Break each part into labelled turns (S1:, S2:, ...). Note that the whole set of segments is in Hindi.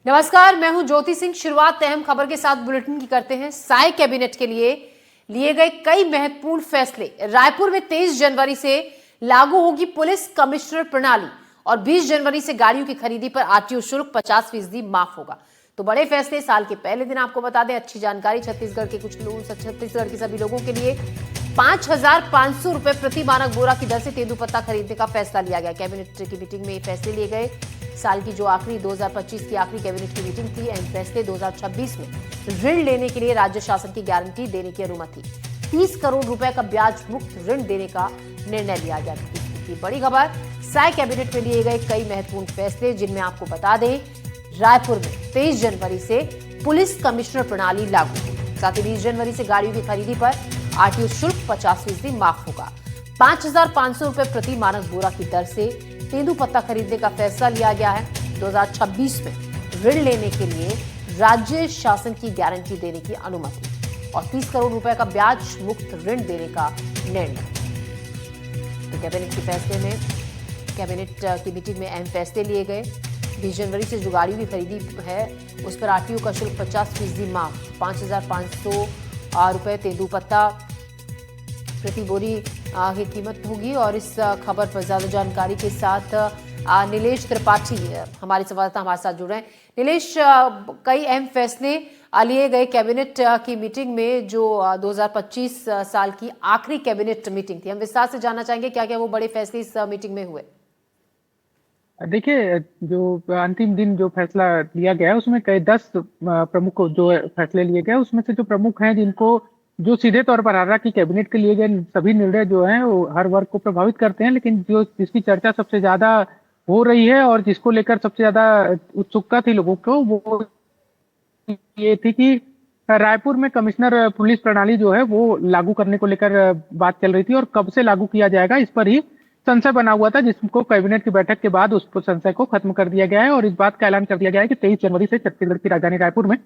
S1: नमस्कार, मैं हूं ज्योति सिंह। शुरुआत अहम खबर के साथ बुलेटिन की करते हैं। साय कैबिनेट के लिए गए कई महत्वपूर्ण फैसले। रायपुर में 23 जनवरी से लागू होगी पुलिस कमिश्नर प्रणाली और 20 जनवरी से गाड़ियों की खरीदी पर आरटीओ शुल्क 50% माफ होगा। तो बड़े फैसले साल के पहले दिन। आपको बता दें, अच्छी जानकारी, छत्तीसगढ़ के सभी लोगों के लिए 5,500 रुपए प्रति मानक बोरा की दर से तेंदूपत्ता खरीदने का फैसला लिया गया। कैबिनेट की मीटिंग में ये फैसले लिए गए। साल की जो आखिरी 2025 की आखिरी कैबिनेट की मीटिंग थी, अहम फैसले 2026 में ऋण लेने के लिए राज्य शासन की गारंटी देने की अनुमति, 30 करोड़ रुपए का ब्याज मुक्त ऋण देने का निर्णय लिया गया। की बड़ी खबर, साय कैबिनेट में लिए गए कई महत्वपूर्ण फैसले, जिनमें आपको बता दें, रायपुर में 23 जनवरी से पुलिस कमिश्नर प्रणाली लागू होगी। साथ ही 20 जनवरी से गाड़ियों की खरीदी पर आरटीओ शुल्क 50% माफ होगा। 5,500 रुपए प्रति मानक बोरा की दर से तेंदूपत्ता खरीदने का फैसला लिया गया है। 2026 में ऋण लेने के लिए राज्य शासन की गारंटी देने की अनुमति और 30 करोड़ रुपए का ब्याज मुक्त ऋण देने का निर्णय। तो कैबिनेट की मीटिंग में अहम फैसले लिए गए। 20 जनवरी से जो गाड़ियों की खरीदी है, उस पर आरटीओ का शुल्क 50% माफ, 5,500 रुपए तेंदूपत्ता प्रति बोरी की कीमत होगी। और इस खबर पर ज्यादा जानकारी के साथ नीलेश त्रिपाठी हमारे संवाददाता हमारे साथ जुड़ रहे हैं। नीलेश, कई अहम फैसले लिए गए कैबिनेट की मीटिंग में, जो 2025 साल की आखिरी कैबिनेट मीटिंग थी। हम विस्तार से जानना चाहेंगे क्या क्या वो बड़े फैसले इस मीटिंग में हुए।
S2: देखिए, जो अंतिम दिन जो फैसला लिया गया है उसमें कई 10 प्रमुख जो फैसले लिए गए, उसमें से जो प्रमुख हैं, जिनको जो सीधे तौर पर हार्रा की कैबिनेट के लिए गए सभी निर्णय जो हैं वो हर वर्ग को प्रभावित करते हैं, लेकिन जो जिसकी चर्चा सबसे ज्यादा हो रही है और जिसको लेकर सबसे ज्यादा उत्सुकता थी लोगों को, वो ये थी कि रायपुर में कमिश्नर पुलिस प्रणाली जो है वो लागू करने को लेकर बात चल रही थी और कब से लागू किया जाएगा इस पर ही संशय बना हुआ था, जिसको कैबिनेट की बैठक के बाद उस संशय को खत्म कर दिया गया है और इस बात का ऐलान कर दिया गया है कि 23 जनवरी से छत्तीसगढ़ की राजधानी रायपुर में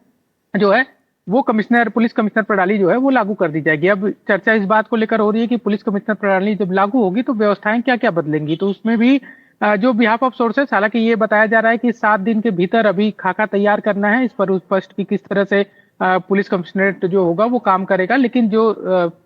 S2: जो है वो पुलिस कमिश्नर प्रणाली जो है वो लागू कर दी जाएगी। अब चर्चा इस बात को लेकर हो रही है कि पुलिस कमिश्नर प्रणाली जब लागू होगी तो व्यवस्थाएं क्या क्या बदलेंगी। तो उसमें भी जो बिहाफ ऑफ सोर्सेस, हालांकि ये बताया जा रहा है कि 7 दिन के भीतर अभी खाका तैयार करना है इस पर स्पष्ट की किस तरह से पुलिस कमिश्नरेट जो होगा वो काम करेगा। लेकिन जो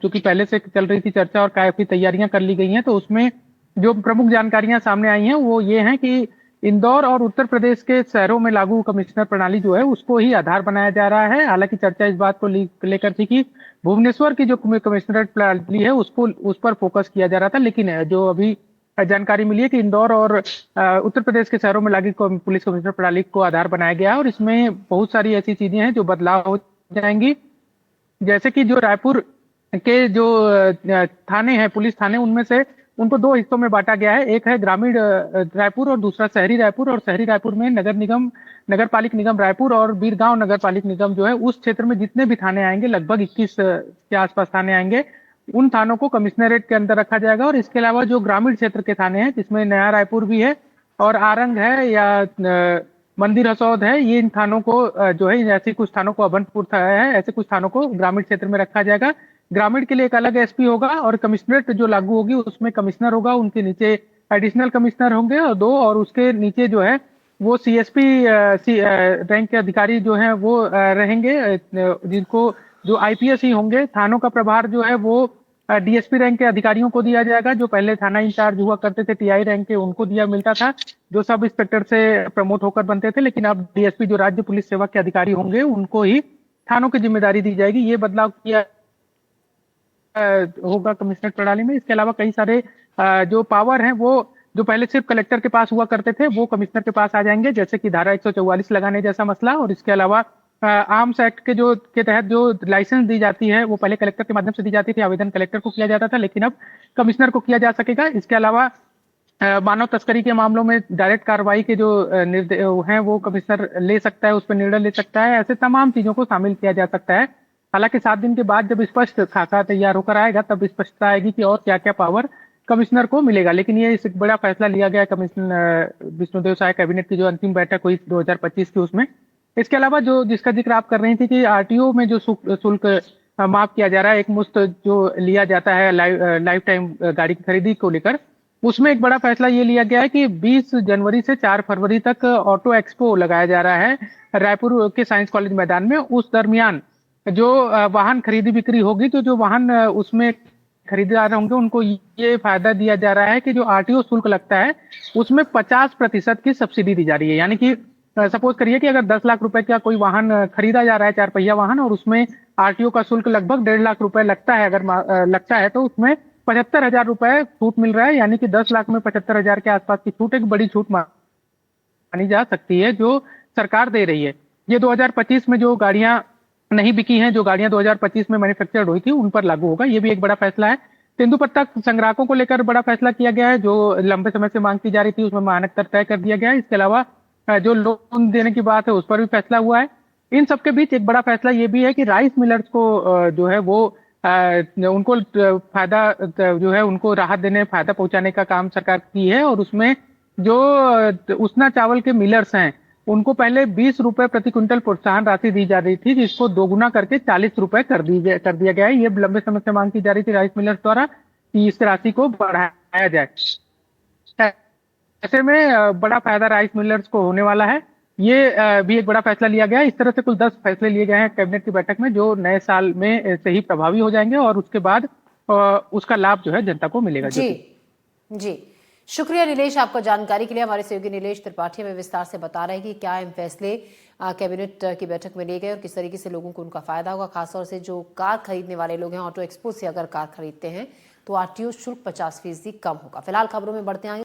S2: चूंकि पहले से चल रही थी चर्चा और काफी तैयारियां कर ली गई हैं, तो उसमें जो प्रमुख जानकारियां सामने आई हैं वो ये हैं कि इंदौर और उत्तर प्रदेश के शहरों में लागू कमिश्नर प्रणाली जो है उसको ही आधार बनाया जा रहा है। हालांकि चर्चा इस बात को लेकर थी कि भुवनेश्वर की जो कमिश्नरेट प्रणाली है उसको उस पर फोकस किया जा रहा था, लेकिन जो अभी जानकारी मिली है कि इंदौर और उत्तर प्रदेश के शहरों में लागू पुलिस कमिश्नर प्रणाली को आधार बनाया गया है और इसमें बहुत सारी ऐसी चीजें हैं जो बदलाव हो जाएंगी। जैसे कि जो रायपुर के जो थाने हैं, पुलिस थाने, उनमें से उनको 2 हिस्सों में बांटा गया है। एक है ग्रामीण रायपुर और दूसरा शहरी रायपुर। और शहरी रायपुर में नगर पालिक निगम रायपुर और बीरगांव नगर पालिक निगम जो है उस क्षेत्र में जितने भी थाने आएंगे, लगभग 21 के आसपास थाने आएंगे, उन थानों को कमिश्नरेट के अंदर रखा जाएगा। और इसके अलावा जो ग्रामीण क्षेत्र के थाने हैं, जिसमें नया रायपुर भी है और आरंग है या मंदिर हसौद है, ये इन थानों को जो है ऐसे कुछ थानों को अभनपुर है, ऐसे कुछ थानों को ग्रामीण क्षेत्र में रखा जाएगा। ग्रामीण के लिए एक अलग एसपी होगा और कमिश्नरेट जो लागू होगी उसमें कमिश्नर होगा, उनके नीचे एडिशनल कमिश्नर होंगे और 2, और उसके नीचे जो है वो सीएसपी रैंक के अधिकारी जो हैं वो रहेंगे, जिनको जो आईपीएस ही होंगे। थानों का प्रभार जो है वो डीएसपी रैंक के अधिकारियों को दिया जाएगा। जो पहले थाना इंचार्ज हुआ करते थे टीआई रैंक के, उनको मिलता था, जो सब इंस्पेक्टर से प्रमोट होकर बनते थे। लेकिन अब डीएसपी जो राज्य पुलिस सेवा के अधिकारी होंगे उनको ही थानों की जिम्मेदारी दी जाएगी। ये बदलाव किया होगा कमिश्नरेट प्रणाली में। इसके अलावा कई सारे जो पावर हैं वो जो पहले सिर्फ कलेक्टर के पास हुआ करते थे वो कमिश्नर के पास आ जाएंगे, जैसे कि धारा 144 लगाने जैसा मसला। और इसके अलावा आर्म्स एक्ट के तहत जो लाइसेंस दी जाती है वो पहले कलेक्टर के माध्यम से दी जाती थी, आवेदन कलेक्टर को किया जाता था, लेकिन अब कमिश्नर को किया जा सकेगा। इसके अलावा मानव तस्करी के मामलों में डायरेक्ट कार्रवाई के जो निर्देश हैं वो कमिश्नर ले सकता है, उस पर निर्णय ले सकता है। ऐसे तमाम चीजों को शामिल किया जा सकता है। हालांकि 7 दिन के बाद जब स्पष्ट खाका तैयार होकर आएगा तब स्पष्टता आएगी कि और क्या क्या पावर कमिश्नर को मिलेगा। लेकिन ये इस बड़ा फैसला लिया गया कमिश्नर विष्णुदेव साय कैबिनेट की जो अंतिम बैठक हुई 2025 की, उसमें। इसके अलावा जो जिसका जिक्र आप कर रही थी कि आरटीओ में जो शुल्क माफ किया जा रहा है, एक मुश्त जो लिया जाता है लाइफ टाइम गाड़ी की खरीदी को लेकर, उसमें एक बड़ा फैसला ये लिया गया है कि 20 जनवरी से 4 फरवरी तक ऑटो एक्सपो लगाया जा रहा है रायपुर के साइंस कॉलेज मैदान में। उस दरमियान जो वाहन खरीदी बिक्री होगी, तो जो वाहन उसमें खरीदार होंगे उनको ये फायदा दिया जा रहा है कि जो आरटीओ शुल्क लगता है उसमें 50% की सब्सिडी दी जा रही है। यानी कि सपोज करिए कि अगर 10 लाख रुपए का कोई वाहन खरीदा जा रहा है, 4 पहिया वाहन, और उसमें आरटीओ का शुल्क लगभग 1.5 लाख रुपए लगता है, अगर लगता है तो उसमें 75,000 रुपए छूट मिल रहा है। यानी कि 10 लाख में 75,000 के आसपास की छूट एक बड़ी छूट मानी जा सकती है जो सरकार दे रही है। ये 2025 में जो गाड़ियां नहीं बिकी हैं, जो गाड़ियां 2025 में मैन्युफैक्चर्ड हुई थी, उन पर लागू होगा। ये भी एक बड़ा फैसला है। तेंदुपत्ता संग्राहकों को लेकर बड़ा फैसला किया गया है। जो लंबे समय से मांग की जा रही थी उसमें मानक दर तय कर दिया गया है। इसके अलावा जो लोन देने की बात है उस पर भी फैसला हुआ है। इन सबके बीच एक बड़ा फैसला ये भी है कि राइस मिलर्स को जो है वो उनको फायदा जो है उनको राहत देने, फायदा पहुंचाने का काम सरकार की है। और उसमें जो उसना चावल के मिलर्स हैं उनको पहले 20 रुपए प्रति क्विंटल प्रोत्साहन राशि दी जा रही थी, जिसको दोगुना करके 40 रुपए कर दिया गया है। ये लंबे समय से मांग की जा रही थी राइस मिलर्स द्वारा कि इस राशि को बढ़ाया जाए। ऐसे में बड़ा फायदा राइस मिलर्स को होने वाला है। ये भी एक बड़ा फैसला लिया गया है। इस तरह से कुल 10 फैसले लिए गए हैं कैबिनेट की बैठक में, जो नए साल में से ही प्रभावी हो जाएंगे और उसके बाद उसका लाभ जो है जनता को मिलेगा।
S1: जी जी, शुक्रिया नीलेश आपका जानकारी के लिए। हमारे सहयोगी नीलेश त्रिपाठी में विस्तार से बता रहे हैं कि क्या अहम फैसले कैबिनेट की बैठक में लिए गए और किस तरीके से लोगों को उनका फायदा होगा। खासतौर से जो कार खरीदने वाले लोग हैं, ऑटो एक्सपो से अगर कार खरीदते हैं तो आरटीओ शुल्क 50% कम होगा। फिलहाल खबरों में बढ़ते आए।